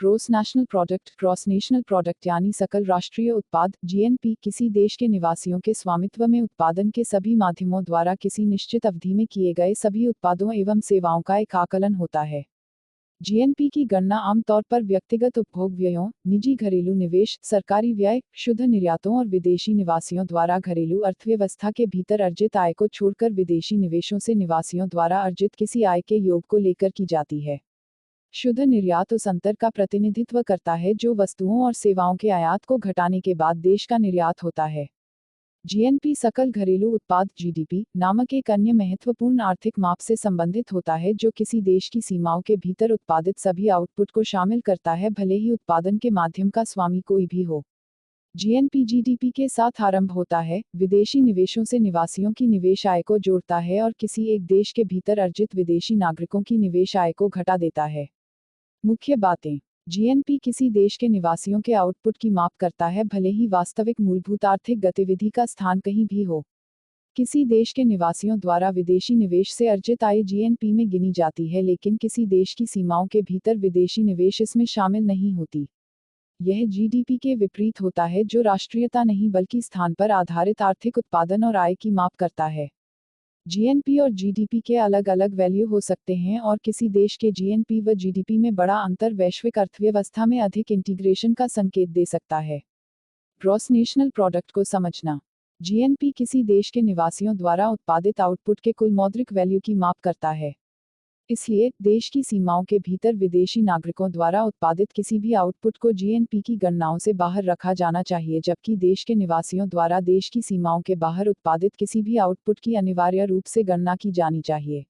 Gross national product, gross national product यानी सकल राष्ट्रीय उत्पाद, जीएनपी, किसी देश के निवासियों के स्वामित्व में उत्पादन के सभी माध्यमों द्वारा किसी निश्चित अवधि में किए गए सभी उत्पादों एवं सेवाओं का एक आकलन होता है। जीएनपी की गणना आमतौर पर व्यक्तिगत उपभोग व्ययों, निजी घरेलू निवेश, सरकारी व्यय, शुद्ध निर्यातों और विदेशी निवासियों द्वारा घरेलू अर्थव्यवस्था के भीतर अर्जित आय को छोड़कर विदेशी निवेशों से निवासियों द्वारा अर्जित किसी आय के योग को लेकर की जाती है। शुद्ध निर्यात उस अंतर का प्रतिनिधित्व करता है जो वस्तुओं और सेवाओं के आयात को घटाने के बाद देश का निर्यात होता है। जीएनपी सकल घरेलू उत्पाद जीडीपी नामक एक अन्य महत्वपूर्ण आर्थिक माप से संबंधित होता है जो किसी देश की सीमाओं के भीतर उत्पादित सभी आउटपुट को शामिल करता है, भले ही उत्पादन के माध्यम का स्वामी कोई भी हो। जीएनपी जीडीपी के साथ आरंभ होता है, विदेशी निवेशों से निवासियों की निवेश आय को जोड़ता है और किसी एक देश के भीतर अर्जित विदेशी नागरिकों की निवेश आय को घटा देता है। मुख्य बातें। जीएनपी किसी देश के निवासियों के आउटपुट की माप करता है, भले ही वास्तविक मूलभूत आर्थिक गतिविधि का स्थान कहीं भी हो। किसी देश के निवासियों द्वारा विदेशी निवेश से अर्जित आय जीएनपी में गिनी जाती है, लेकिन किसी देश की सीमाओं के भीतर विदेशी निवेश इसमें शामिल नहीं होती। यह जीडीपी के विपरीत होता है, जो राष्ट्रीयता नहीं बल्कि स्थान पर आधारित आर्थिक उत्पादन और आय की माप करता है। जीएनपी और जीडीपी के अलग अलग वैल्यू हो सकते हैं और किसी देश के जीएनपी व जीडीपी में बड़ा अंतर वैश्विक अर्थव्यवस्था में अधिक इंटीग्रेशन का संकेत दे सकता है। ग्रॉस नेशनल प्रोडक्ट को समझना। जीएनपी किसी देश के निवासियों द्वारा उत्पादित आउटपुट के कुल मौद्रिक वैल्यू की माप करता है। इसलिए देश की सीमाओं के भीतर विदेशी नागरिकों द्वारा उत्पादित किसी भी आउटपुट को जीएनपी की गणनाओं से बाहर रखा जाना चाहिए, जबकि देश के निवासियों द्वारा देश की सीमाओं के बाहर उत्पादित किसी भी आउटपुट की अनिवार्य रूप से गणना की जानी चाहिए।